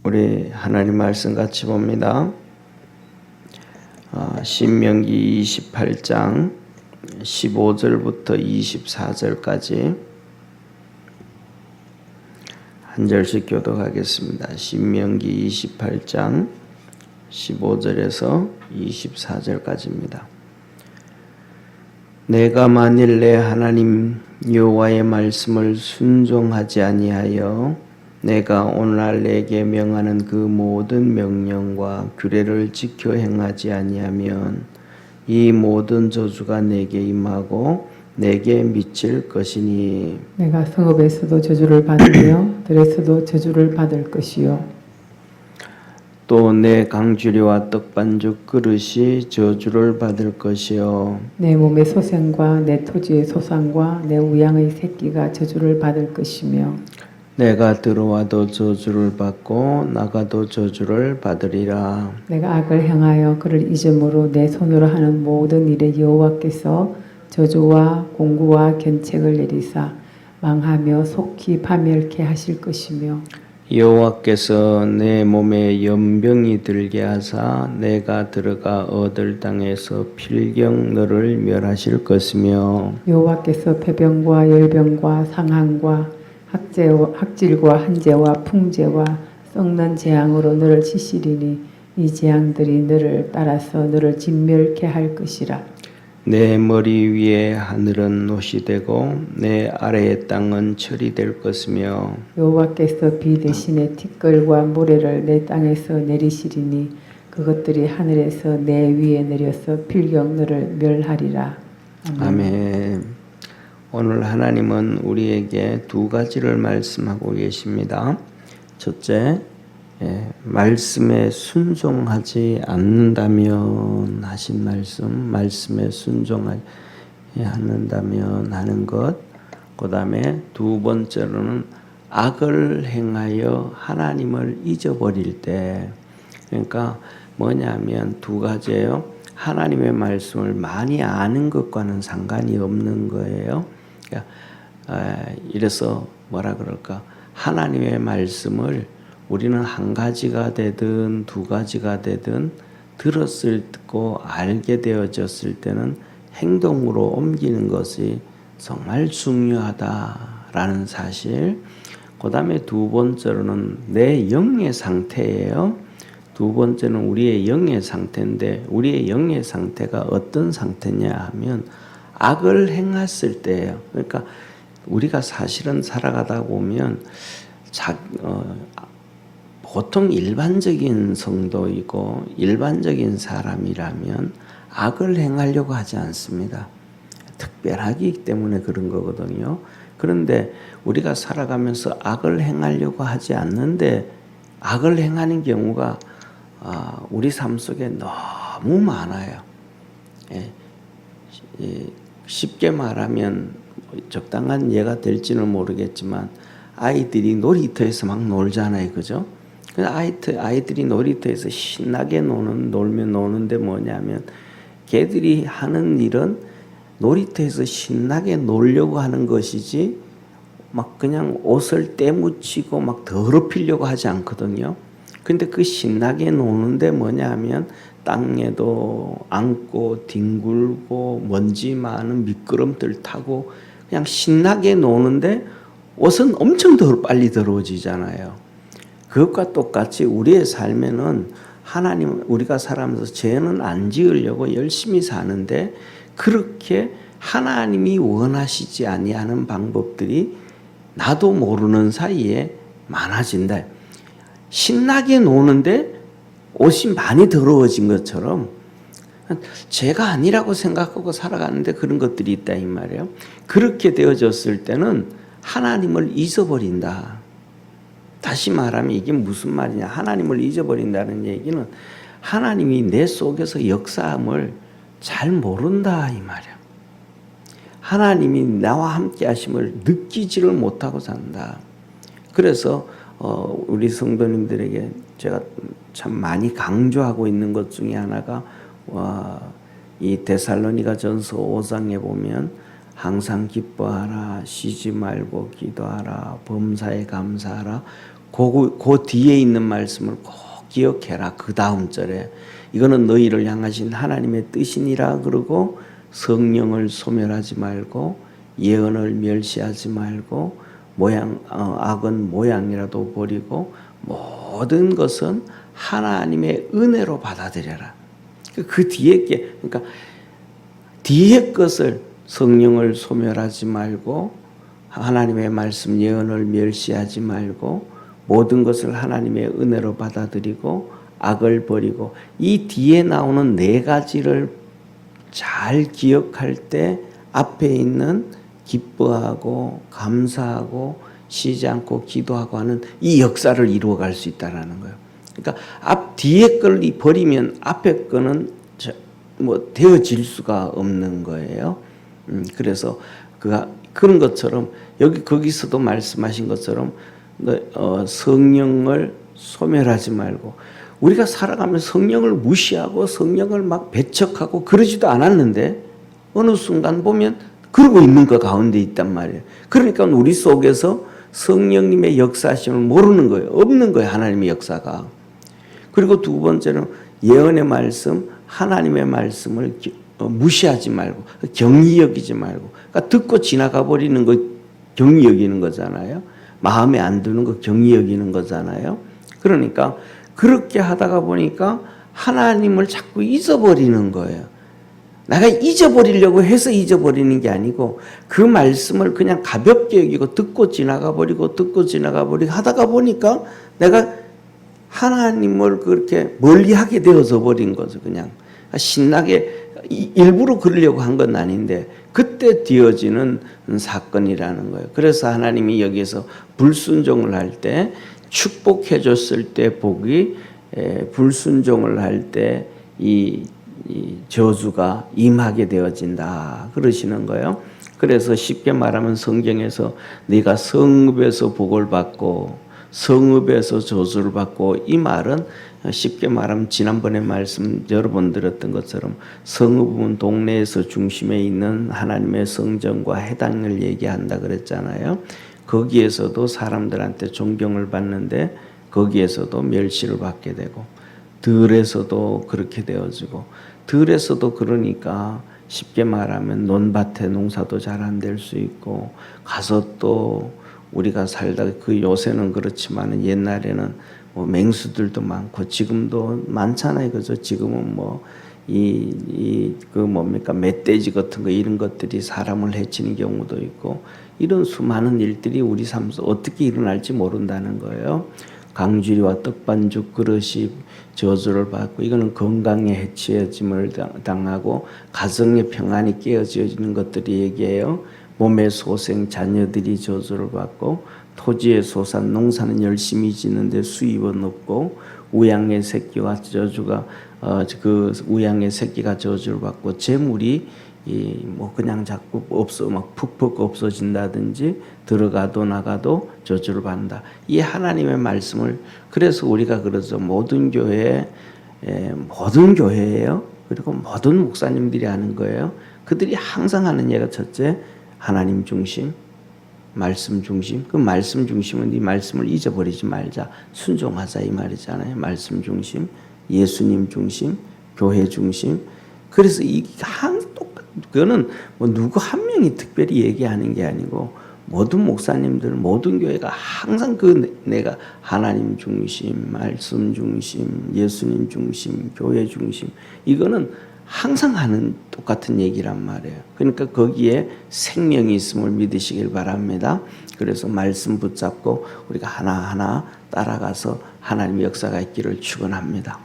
우리 하나님 말씀 같이 봅니다. 신명기 28장 15절부터 24절까지 한 절씩 교독하겠습니다. 신명기 28장 15절에서 24절까지입니다. 내가 만일 내 하나님 여호와의 말씀을 순종하지 아니하여 내가 오늘날 내게 명하는 그 모든 명령과 규례를 지켜 행하지 아니하면 이 모든 저주가 내게 임하고 내게 미칠 것이니 내가 성읍에서도 저주를 받으며 들에서도 저주를 받을 것이요 또 내 강주리와 떡반죽 그릇이 저주를 받을 것이요 내 몸의 소생과 내 토지의 소산과 내 우양의 새끼가 저주를 받을 것이며 내가 들어와도 저주를 받고 나가도 저주를 받으리라. 내가 악을 행하여 그를 잊음으로 내 손으로 하는 모든 일에 여호와께서 저주와 공구와 견책을 내리사 망하며 속히 파멸케 하실 것이며 여호와께서 내 몸에 연병이 들게 하사 내가 들어가 얻을 땅에서 필경 너를 멸하실 것이며 여호와께서 폐병과 열병과 상한과 학질과 한재와 풍재와 썩는 재앙으로 너를 치시리니 이 재앙들이 너를 따라서 너를 진멸케 할 것이라. 내 머리 위에 하늘은 놋이 되고 내 아래의 땅은 철이 될 것이며 여호와께서 비 대신에 티끌과 모래를 내 땅에서 내리시리니 그것들이 하늘에서 내 위에 내려서 필경 너를 멸하리라. 아멘. 오늘 하나님은 우리에게 두 가지를 말씀하고 계십니다. 첫째, 말씀에 순종하지 않는다면 하신 말씀에 순종하지 않는다면 하는 것. 그 다음에 두 번째로는 악을 행하여 하나님을 잊어버릴 때. 그러니까 뭐냐면 두 가지예요. 하나님의 말씀을 많이 아는 것과는 상관이 없는 거예요. 이래서 뭐라 그럴까? 하나님의 말씀을 우리는 한 가지가 되든 두 가지가 되든 들었고 알게 되어졌을 때는 행동으로 옮기는 것이 정말 중요하다라는 사실. 그 다음에 두 번째로는 내 영의 상태예요. 두 번째는 우리의 영의 상태인데 우리의 영의 상태가 어떤 상태냐 하면 악을 행했을 때예요. 그러니까 우리가 사실은 살아가다 보면 보통 일반적인 성도이고 일반적인 사람이라면 악을 행하려고 하지 않습니다. 특별하기 때문에 그런 거거든요. 그런데 우리가 살아가면서 악을 행하려고 하지 않는데 악을 행하는 경우가 우리 삶 속에 너무 많아요. 쉽게 말하면 적당한 예가 될지는 모르겠지만 아이들이 놀이터에서 막 놀잖아요, 그죠? 아이들이 놀이터에서 신나게 놀면 노는데 뭐냐면 걔들이 하는 일은 놀이터에서 신나게 놀려고 하는 것이지 막 그냥 옷을 때묻히고 막 더럽히려고 하지 않거든요. 근데 그 신나게 노는데 뭐냐 하면 땅에도 앉고 뒹굴고 먼지 많은 미끄럼틀 타고 그냥 신나게 노는데 옷은 엄청 빨리 더러워지잖아요. 그것과 똑같이 우리의 삶에는 하나님 우리가 살아가면서 죄는 안 지으려고 열심히 사는데 그렇게 하나님이 원하시지 아니하는 방법들이 나도 모르는 사이에 많아진다. 신나게 노는데 옷이 많이 더러워진 것처럼 죄가 아니라고 생각하고 살아가는데 그런 것들이 있다 이 말이에요. 그렇게 되어졌을 때는 하나님을 잊어버린다. 다시 말하면 이게 무슨 말이냐. 하나님을 잊어버린다는 얘기는 하나님이 내 속에서 역사함을 잘 모른다 이 말이에요. 하나님이 나와 함께 하심을 느끼지를 못하고 산다. 그래서 우리 성도님들에게 제가 참 많이 강조하고 있는 것 중에 하나가 이 데살로니가 전서 5장에 보면 항상 기뻐하라, 쉬지 말고 기도하라, 범사에 감사하라, 그 뒤에 있는 말씀을 꼭 기억해라. 그 다음 절에 이거는 너희를 향하신 하나님의 뜻이니라 그러고 성령을 소멸하지 말고 예언을 멸시하지 말고 악은 모양이라도 버리고 모든 것은 하나님의 은혜로 받아들여라. 그 뒤에 게 그러니까 뒤에 것을 성령을 소멸하지 말고 하나님의 말씀 예언을 멸시하지 말고 모든 것을 하나님의 은혜로 받아들이고 악을 버리고 이 뒤에 나오는 네 가지를 잘 기억할 때 앞에 있는 기뻐하고 감사하고 쉬지 않고 기도하고 하는 이 역사를 이루어갈 수 있다라는 거예요. 그러니까 앞 뒤에 걸 버리면 앞에 거는 되어질 수가 없는 거예요. 그래서 그런 것처럼 거기서도 말씀하신 것처럼 성령을 소멸하지 말고 우리가 살아가면서 성령을 무시하고 성령을 막 배척하고 그러지도 않았는데 어느 순간 보면 그러고 있는 것 가운데 있단 말이에요. 그러니까 우리 속에서 성령님의 역사심을 모르는 거예요. 없는 거예요. 하나님의 역사가. 그리고 두 번째는 예언의 말씀, 하나님의 말씀을 무시하지 말고 경히 여기지 말고 그러니까 듣고 지나가 버리는 거 경히 여기는 거잖아요. 마음에 안 드는 거 경히 여기는 거잖아요. 그러니까 그렇게 하다가 보니까 하나님을 자꾸 잊어버리는 거예요. 내가 잊어버리려고 해서 잊어버리는 게 아니고 그 말씀을 그냥 가볍게 여기고 듣고 지나가 버리고 하다가 보니까 내가 하나님을 그렇게 멀리하게 되어져 버린 거죠. 그냥 신나게 일부러 그러려고 한 건 아닌데 그때 되어지는 사건이라는 거예요. 그래서 하나님이 여기서 불순종을 할 때 축복해 줬을 때 복이 불순종을 할 때 이 저주가 임하게 되어진다 그러시는 거예요. 그래서 쉽게 말하면 성경에서 네가 성읍에서 복을 받고 성읍에서 저주를 받고 이 말은 쉽게 말하면 지난번에 말씀 여러 번 들었던 것처럼 성읍은 동네에서 중심에 있는 하나님의 성전과 해당을 얘기한다 그랬잖아요. 거기에서도 사람들한테 존경을 받는데 거기에서도 멸시를 받게 되고 들에서도 그렇게 되어지고 들에서도 그러니까 쉽게 말하면 논밭에 농사도 잘 안 될 수 있고 가서 또 우리가 살다 그 요새는 그렇지만 옛날에는 맹수들도 많고 지금도 많잖아요. 그죠? 지금은 멧돼지 같은 거 이런 것들이 사람을 해치는 경우도 있고 이런 수많은 일들이 우리 삶에서 어떻게 일어날지 모른다는 거예요. 강주리와 떡반죽 그릇이 저주를 받고 이거는 건강에 해치짐을 당하고 가정의 평안이 깨어지는 것들이 얘기해요. 몸의 소생 자녀들이 저주를 받고 토지의 소산 농사는 열심히 짓는데 수입은 없고 우양의 새끼와 저주가 그 우양의 새끼가 저주를 받고 재물이 그냥 자꾸 막 푹푹 없어진다든지 들어가도 나가도 저주를 받는다. 이 하나님의 말씀을 그래서 우리가 그러죠. 모든 교회예요. 그리고 모든 목사님들이 하는 거예요. 그들이 항상 하는 얘기가 첫째 하나님 중심, 말씀 중심. 그 말씀 중심은 이 말씀을 잊어버리지 말자. 순종하자 이 말이잖아요. 말씀 중심, 예수님 중심, 교회 중심. 그래서 이게 항상 그거는 누구 한 명이 특별히 얘기하는 게 아니고 모든 목사님들, 모든 교회가 항상 내가 하나님 중심, 말씀 중심, 예수님 중심, 교회 중심 이거는 항상 하는 똑같은 얘기란 말이에요. 그러니까 거기에 생명이 있음을 믿으시길 바랍니다. 그래서 말씀 붙잡고 우리가 하나하나 따라가서 하나님의 역사가 있기를 축원합니다.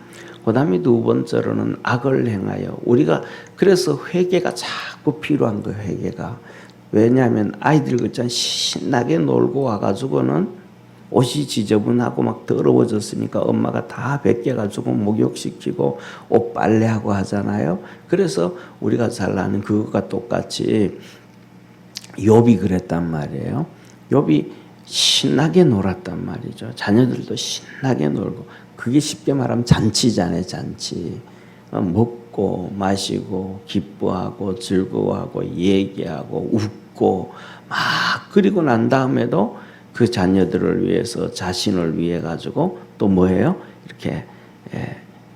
그 다음에 두 번째로는 악을 행하여 우리가 그래서 회개가 자꾸 필요한 거예요. 회개가. 왜냐하면 아이들 그잖아요. 신나게 놀고 와가지고는 옷이 지저분하고 막 더러워졌으니까 엄마가 다 벗겨가지고 목욕시키고 옷 빨래하고 하잖아요. 그래서 우리가 잘 아는 그것과 똑같이 욥이 그랬단 말이에요. 욥이 신나게 놀았단 말이죠. 자녀들도 신나게 놀고 그게 쉽게 말하면 잔치잖아요. 잔치. 먹고 마시고 기뻐하고 즐거워하고 얘기하고 웃고 막 그리고 난 다음에도 그 자녀들을 위해서 자신을 위해 가지고 또 뭐예요? 이렇게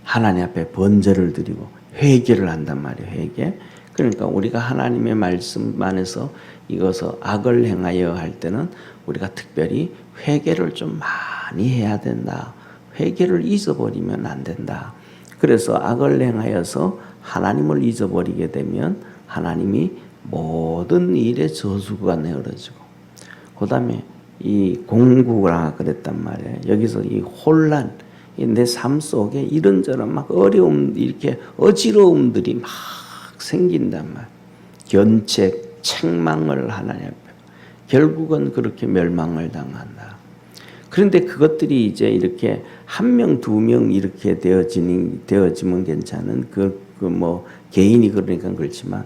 하나님 앞에 번제를 드리고 회개를 한단 말이에요. 회개. 그러니까 우리가 하나님의 말씀 안에서 이것을 악을 행하여 할 때는 우리가 특별히 회개를 좀 많이 해야 된다. 회개를 잊어버리면 안 된다. 그래서 악을 행하여서 하나님을 잊어버리게 되면 하나님이 모든 일에 저주가 내어지고 그 다음에 이 공구라 그랬단 말이에요. 여기서 이 혼란, 내 삶 속에 이런저런 막 어려움, 이렇게 어지러움들이 막 생긴단 말이에요. 견책, 책망을 하나님 앞에. 결국은 그렇게 멸망을 당한다. 그런데 그것들이 이제 이렇게 한 명, 두 명 이렇게 되어지면 괜찮은 뭐 개인이 그러니까 그렇지만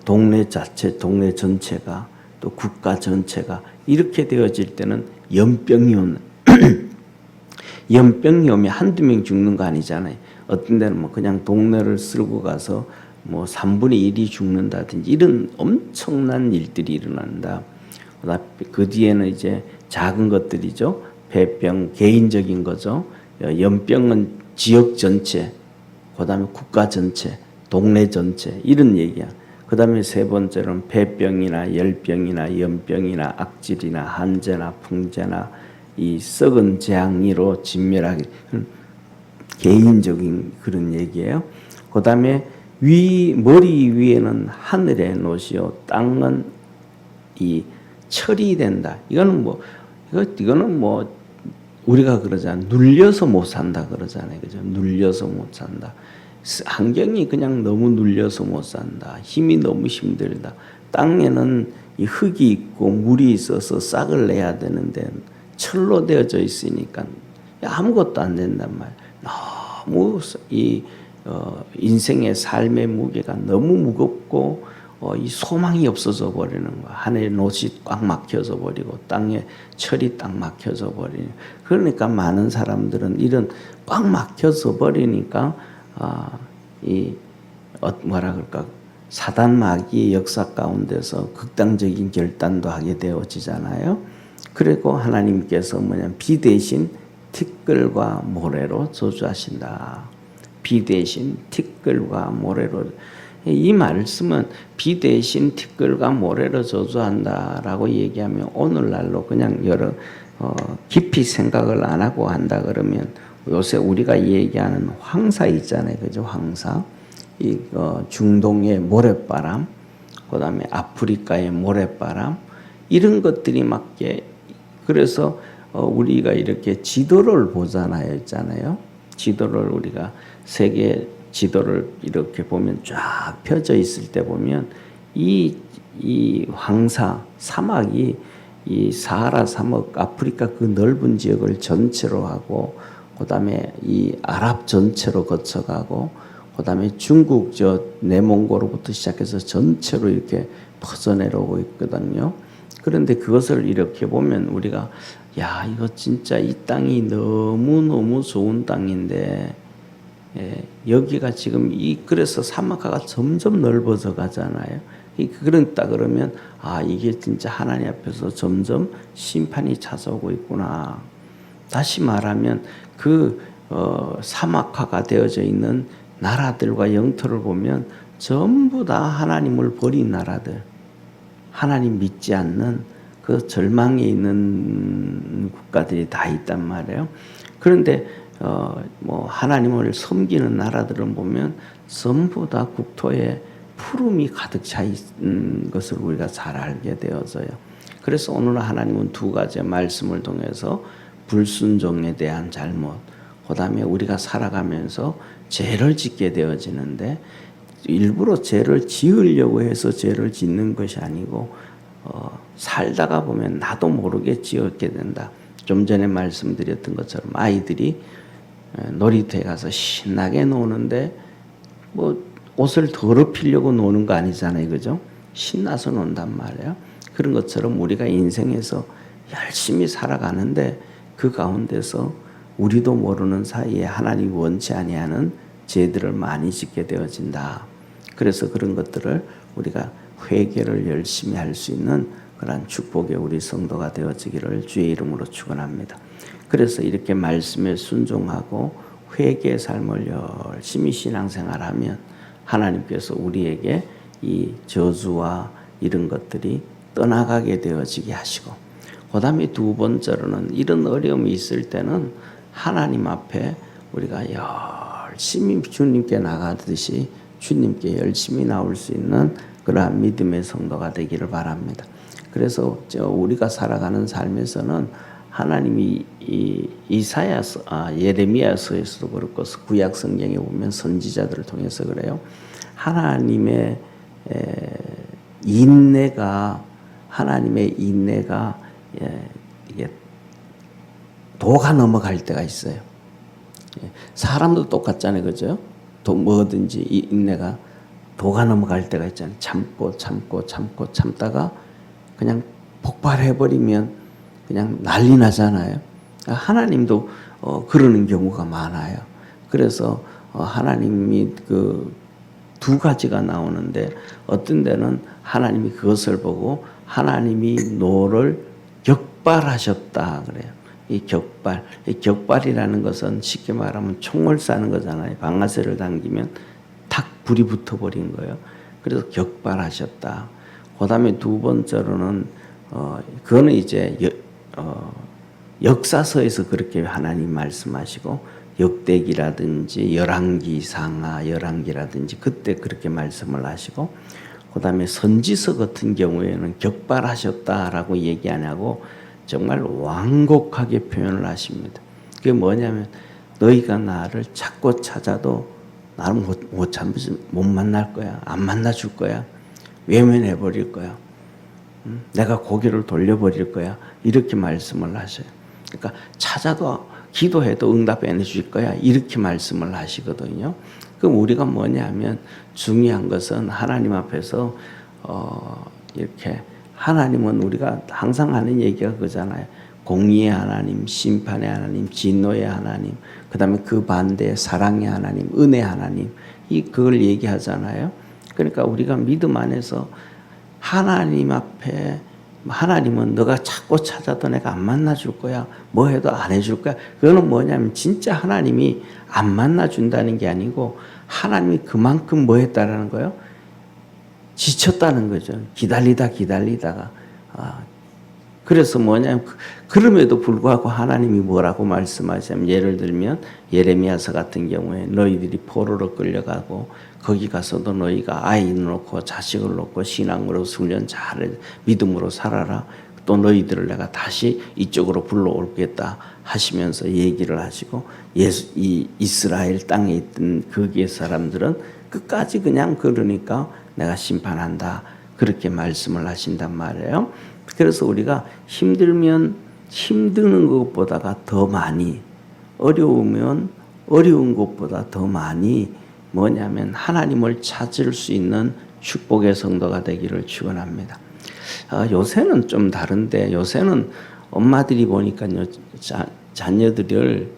동네 전체가 또 국가 전체가 이렇게 되어질 때는 연병이 오는 연병이 오면 한두 명 죽는 거 아니잖아요. 어떤 데는 뭐 그냥 동네를 쓸고 가서 뭐 3분의 1이 죽는다든지 이런 엄청난 일들이 일어난다. 그 뒤에는 이제 작은 것들이죠. 폐병, 개인적인 거죠. 연병은 지역 전체, 그 다음에 국가 전체, 동네 전체 이런 얘기야. 그 다음에 세 번째로는 폐병이나 열병이나 연병이나 악질이나 한재나 풍재나 이 썩은 재앙이로 진멸하게 개인적인 그런 얘기예요. 그 다음에 머리 위에는 하늘의 노시요 땅은 이 철이 된다. 이거는 뭐 우리가 그러잖아요. 눌려서 못 산다 그러잖아요. 그죠? 눌려서 못 산다. 환경이 그냥 너무 눌려서 못 산다. 힘이 너무 힘들다. 땅에는 이 흙이 있고 물이 있어서 싹을 내야 되는데 철로 되어져 있으니까 아무것도 안 된단 말이에요. 너무 인생의 삶의 무게가 너무 무겁고 이 소망이 없어져 버리는 거야. 하늘의 노시 꽉 막혀져 버리고 땅에 철이 딱 막혀져 버리는. 그러니까 많은 사람들은 이런 꽉 막혀져 버리니까 뭐라 그럴까 사단 마귀의 역사 가운데서 극단적인 결단도 하게 되어지잖아요. 그리고 하나님께서 비 대신 티끌과 모래로 저주하신다. 비 대신 티끌과 모래로. 이 말씀은 비 대신 티끌과 모래로 저주한다라고 얘기하면 오늘날로 그냥 깊이 생각을 안 하고 한다 그러면 요새 우리가 얘기하는 황사 있잖아요. 그죠? 황사. 중동의 모래바람, 그 다음에 아프리카의 모래바람, 이런 것들이 그래서 우리가 이렇게 지도를 보잖아요. 있잖아요. 지도를 우리가 세계 지도를 이렇게 보면 쫙 펴져 있을 때 보면 이 황사, 사막이 이 사하라 사막, 아프리카 그 넓은 지역을 전체로 하고 그 다음에 이 아랍 전체로 거쳐가고 그 다음에 중국 내몽고로부터 시작해서 전체로 이렇게 퍼져 내려오고 있거든요. 그런데 그것을 이렇게 보면 우리가 이거 진짜 이 땅이 너무너무 좋은 땅인데 여기가 지금 그래서 사막화가 점점 넓어져 가잖아요. 그런다 그러면 이게 진짜 하나님 앞에서 점점 심판이 찾아오고 있구나. 다시 말하면 사막화가 되어져 있는 나라들과 영토를 보면 전부 다 하나님을 버린 나라들, 하나님 믿지 않는 그 절망에 있는 국가들이 다 있단 말이에요. 그런데 하나님을 섬기는 나라들은 보면 전부 다 국토에 푸름이 가득 차 있는 것을 우리가 잘 알게 되어져요. 그래서 오늘 하나님은 두 가지의 말씀을 통해서 불순종에 대한 잘못, 그 다음에 우리가 살아가면서 죄를 짓게 되어지는데 일부러 죄를 지으려고 해서 죄를 짓는 것이 아니고 살다가 보면 나도 모르게 지었게 된다. 좀 전에 말씀드렸던 것처럼 아이들이 놀이터에 가서 신나게 노는데 옷을 더럽히려고 노는 거 아니잖아요. 그죠? 신나서 논단 말이에요. 그런 것처럼 우리가 인생에서 열심히 살아가는데 그 가운데서 우리도 모르는 사이에 하나님이 원치 아니하는 죄들을 많이 짓게 되어진다. 그래서 그런 것들을 우리가 회개를 열심히 할 수 있는 그러한 축복의 우리 성도가 되어지기를 주의 이름으로 축원합니다. 그래서 이렇게 말씀에 순종하고 회개의 삶을 열심히 신앙생활하면 하나님께서 우리에게 이 저주와 이런 것들이 떠나가게 되어지게 하시고, 그 다음에 두 번째로는 이런 어려움이 있을 때는 하나님 앞에 우리가 열심히 주님께 나가듯이 주님께 열심히 나올 수 있는 그러한 믿음의 성도가 되기를 바랍니다. 그래서 우리가 살아가는 삶에서는 하나님이 예레미야서에서도 그렇고 구약 성경에 보면 선지자들을 통해서 그래요. 하나님의 인내가 이게 도가 넘어갈 때가 있어요. 사람도 똑같잖아요, 그죠? 뭐든지 이 인내가 도가 넘어갈 때가 있잖아요. 참다가 그냥 폭발해버리면 그냥 난리 나잖아요. 하나님도 그러는 경우가 많아요. 그래서 하나님이 그 두 가지가 나오는데, 어떤 데는 하나님이 그것을 보고 하나님이 노를 격발하셨다 그래요. 이 격발이라는 것은 쉽게 말하면 총을 쏴는 거잖아요. 방아쇠를 당기면 탁 불이 붙어버린 거예요. 그래서 격발하셨다. 그 다음에 두 번째로는 그거는 이제 역사서에서 그렇게 하나님 말씀하시고, 역대기라든지 열왕기라든지 그때 그렇게 말씀을 하시고, 그 다음에 선지서 같은 경우에는 격발하셨다라고 얘기 안 하고 정말 완곡하게 표현을 하십니다. 그게 뭐냐면, 너희가 나를 찾고 찾아도 나를 못 만날 거야. 안 만나줄 거야. 외면해 버릴 거야. 내가 고개를 돌려버릴 거야. 이렇게 말씀을 하셔요. 그러니까 찾아도 기도해도 응답해 주실 거야. 이렇게 말씀을 하시거든요. 그럼 우리가 뭐냐면, 중요한 것은 하나님 앞에서 이렇게, 하나님은 우리가 항상 하는 얘기가 그잖아요. 공의의 하나님, 심판의 하나님, 진노의 하나님, 그 다음에 그 반대에 사랑의 하나님, 은혜의 하나님, 그걸 얘기하잖아요. 그러니까 우리가 믿음 안에서 하나님 앞에, 하나님은 너가 찾고 찾아도 내가 안 만나줄 거야. 뭐 해도 안 해줄 거야. 그거는 뭐냐면, 진짜 하나님이 안 만나준다는 게 아니고 하나님이 그만큼 뭐 했다라는 거예요? 지쳤다는 거죠. 기다리다가. 그래서 뭐냐면, 그럼에도 불구하고 하나님이 뭐라고 말씀하시냐면, 예를 들면 예레미야서 같은 경우에 너희들이 포로로 끌려가고 거기 가서도 너희가 아이 놓고 자식을 놓고 신앙으로 훈련 잘해 믿음으로 살아라. 또 너희들을 내가 다시 이쪽으로 불러오겠다 하시면서 얘기를 하시고, 이 이스라엘 땅에 있던 거기에 사람들은 끝까지 그냥 그러니까 내가 심판한다. 그렇게 말씀을 하신단 말이에요. 그래서 우리가 힘들면 힘드는 것보다가 더 많이, 어려우면 어려운 것보다 더 많이 뭐냐면 하나님을 찾을 수 있는 축복의 성도가 되기를 축원합니다. 요새는 좀 다른데, 요새는 엄마들이 보니까요, 자녀들을,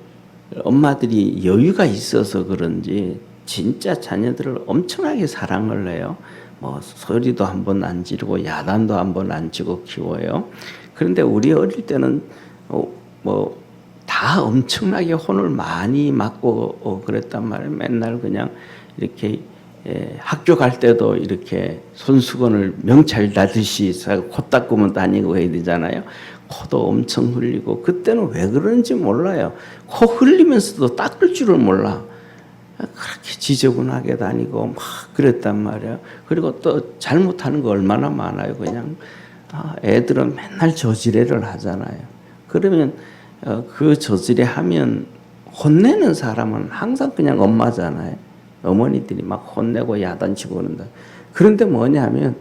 엄마들이 여유가 있어서 그런지 진짜 자녀들을 엄청나게 사랑을 해요. 뭐 소리도 한번 안 지르고 야단도 한번 안 치고 키워요. 그런데 우리 어릴 때는 뭐 다 엄청나게 혼을 많이 맞고 그랬단 말이에요. 맨날 그냥 이렇게 학교 갈 때도 이렇게 손수건을 명찰 다듯이 코 닦으면 다니고 해야 되잖아요. 코도 엄청 흘리고, 그때는 왜 그런지 몰라요. 코 흘리면서도 닦을 줄을 몰라. 그렇게 지저분하게 다니고 막 그랬단 말이에요. 그리고 또 잘못하는 거 얼마나 많아요. 그냥 애들은 맨날 저지레를 하잖아요. 그러면 그 저지레 하면 혼내는 사람은 항상 그냥 엄마잖아요. 어머니들이 막 혼내고 야단치고 그런다. 그런데 뭐냐면,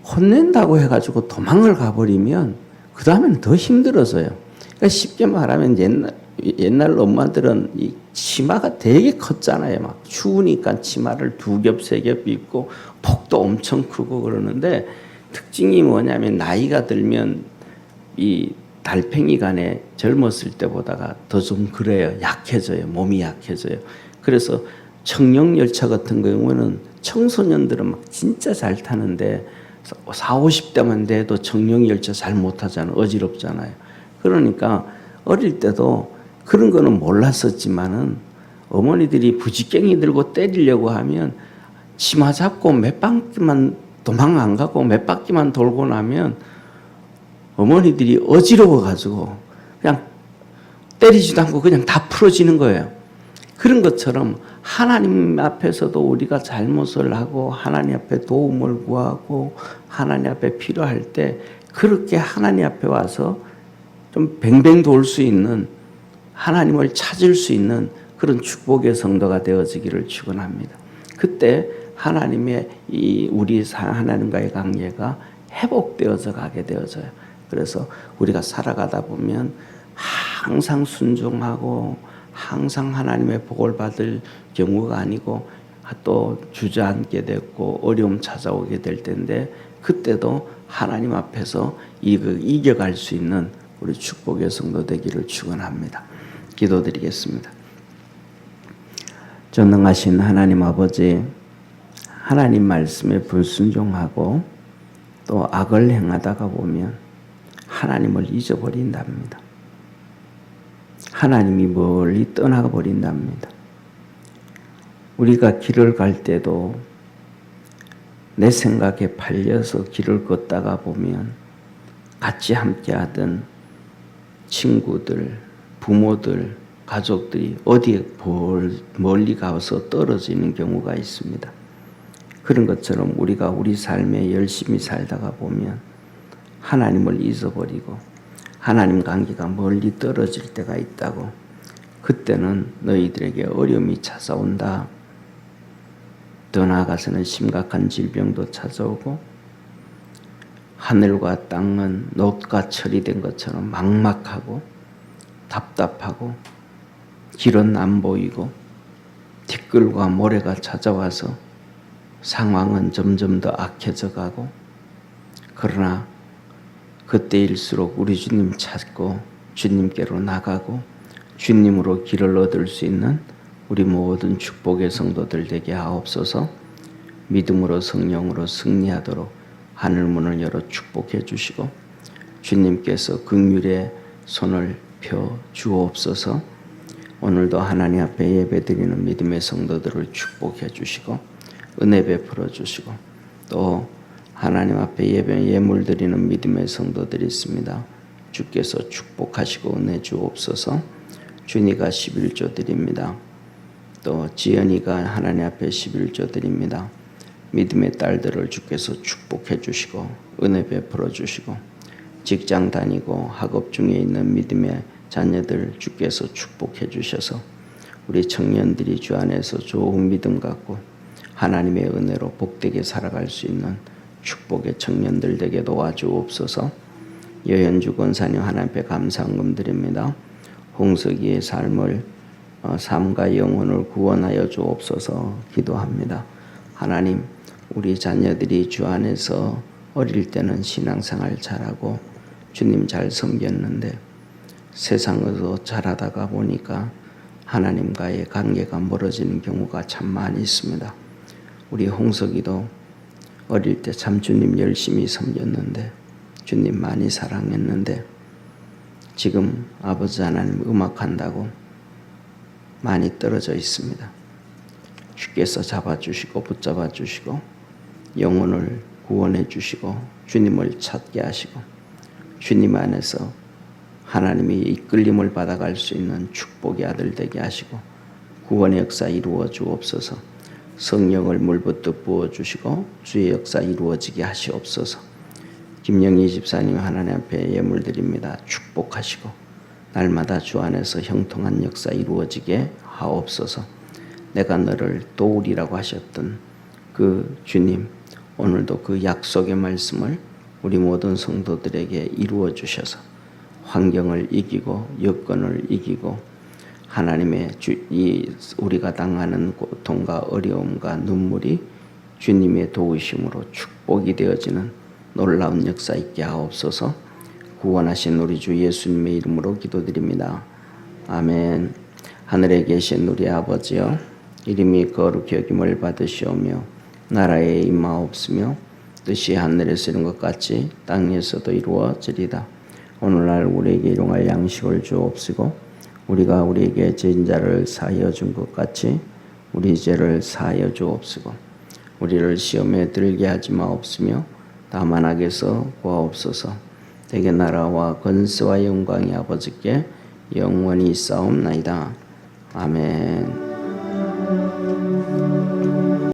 혼낸다고 해가지고 도망을 가버리면 그 다음에는 더 힘들어져요. 그러니까 쉽게 말하면 옛날 엄마들은 이 치마가 되게 컸잖아요. 막 추우니까 치마를 2겹, 3겹 입고 폭도 엄청 크고 그러는데, 특징이 뭐냐면 나이가 들면 이 달팽이 간에 젊었을 때보다가 더 좀 그래요. 약해져요. 몸이 약해져요. 그래서 청룡열차 같은 경우는 청소년들은 막 진짜 잘 타는데 40, 50대만 돼도 청룡 열차 잘 못하잖아요. 어지럽잖아요. 그러니까 어릴 때도 그런 거는 몰랐었지만은 어머니들이 부지깽이 들고 때리려고 하면 치마 잡고 몇 바퀴만 도망 안 가고 몇 바퀴만 돌고 나면 어머니들이 어지러워 가지고 그냥 때리지도 않고 그냥 다 풀어지는 거예요. 그런 것처럼 하나님 앞에서도 우리가 잘못을 하고 하나님 앞에 도움을 구하고 하나님 앞에 필요할 때 그렇게 하나님 앞에 와서 좀 뱅뱅 돌 수 있는 하나님을 찾을 수 있는 그런 축복의 성도가 되어지기를 축원합니다. 그때 하나님의 우리 하나님과의 관계가 회복되어져 가게 되어져요. 그래서 우리가 살아가다 보면 항상 순종하고 항상 하나님의 복을 받을 경우가 아니고 또 주저앉게 됐고 어려움 찾아오게 될 텐데 그때도 하나님 앞에서 이겨갈 수 있는 우리 축복의 성도 되기를 축원합니다. 기도드리겠습니다. 전능하신 하나님 아버지, 하나님 말씀에 불순종하고 또 악을 행하다가 보면 하나님을 잊어버린답니다. 하나님이 멀리 떠나가 버린답니다. 우리가 길을 갈 때도 내 생각에 팔려서 길을 걷다가 보면 같이 함께하던 친구들, 부모들, 가족들이 어디에 멀리 가서 떨어지는 경우가 있습니다. 그런 것처럼 우리가 우리 삶에 열심히 살다가 보면 하나님을 잊어버리고 하나님 관계가 멀리 떨어질 때가 있다고. 그때는 너희들에게 어려움이 찾아온다. 더 나아가서는 심각한 질병도 찾아오고 하늘과 땅은 놋과 철이 된 것처럼 막막하고 답답하고 길은 안 보이고 티끌과 모래가 찾아와서 상황은 점점 더 악해져 가고 그러나 그때일수록 우리 주님 찾고 주님께로 나가고 주님으로 길을 얻을 수 있는 우리 모든 축복의 성도들 되게 하옵소서. 믿음으로 성령으로 승리하도록 하늘문을 열어 축복해 주시고 주님께서 긍휼의 손을 펴 주옵소서. 오늘도 하나님 앞에 예배드리는 믿음의 성도들을 축복해 주시고 은혜 베풀어 주시고 또 하나님 앞에 예물 드리는 믿음의 성도들이 있습니다. 주께서 축복하시고 은혜 주옵소서. 준이가 11조 드립니다. 또 지연이가 하나님 앞에 11조 드립니다. 믿음의 딸들을 주께서 축복해 주시고 은혜 베풀어 주시고 직장 다니고 학업 중에 있는 믿음의 자녀들 주께서 축복해 주셔서 우리 청년들이 주 안에서 좋은 믿음 갖고 하나님의 은혜로 복되게 살아갈 수 있는 축복의 청년들 되게 도와주옵소서. 여현주 권사님 하나님 앞에 감사한금 드립니다. 홍석이의 삶과 영혼을 구원하여 주옵소서 기도합니다. 하나님, 우리 자녀들이 주 안에서 어릴 때는 신앙생활 잘하고 주님 잘 섬겼는데 세상에서 자라다가 보니까 하나님과의 관계가 멀어지는 경우가 참 많이 있습니다. 우리 홍석이도 어릴 때 참 주님 열심히 섬겼는데 주님 많이 사랑했는데 지금 아버지 하나님 음악한다고 많이 떨어져 있습니다. 주께서 잡아주시고 붙잡아 주시고 영혼을 구원해 주시고 주님을 찾게 하시고 주님 안에서 하나님의 이끌림을 받아갈 수 있는 축복의 아들 되게 하시고 구원의 역사 이루어 주옵소서. 성령을 물붓듯 부어주시고 주의 역사 이루어지게 하시옵소서. 김영희 집사님 하나님 앞에 예물 드립니다. 축복하시고 날마다 주 안에서 형통한 역사 이루어지게 하옵소서. 내가 너를 도우리라고 하셨던 그 주님 오늘도 그 약속의 말씀을 우리 모든 성도들에게 이루어 주셔서 환경을 이기고 여건을 이기고 하나님의 우리가 당하는 고통과 어려움과 눈물이 주님의 도우심으로 축복이 되어지는 놀라운 역사 있게 하옵소서. 구원하신 우리 주 예수님의 이름으로 기도드립니다. 아멘. 하늘에 계신 우리 아버지여 이름이 거룩히 여김을 받으시오며 나라에 임하옵시며 뜻이 하늘에서 이룬 것 같이 땅에서도 이루어지리다. 오늘날 우리에게 일용할 양식을 주옵시고 우리가 우리에게 죄인 자를 사하여 준 것 같이 우리 죄를 사하여 주옵시고 우리를 시험에 들게 하지 마옵시며 다만 악에서 구하옵소서. 대개 나라와 권세와 영광이 아버지께 영원히 있사옵나이다. 아멘.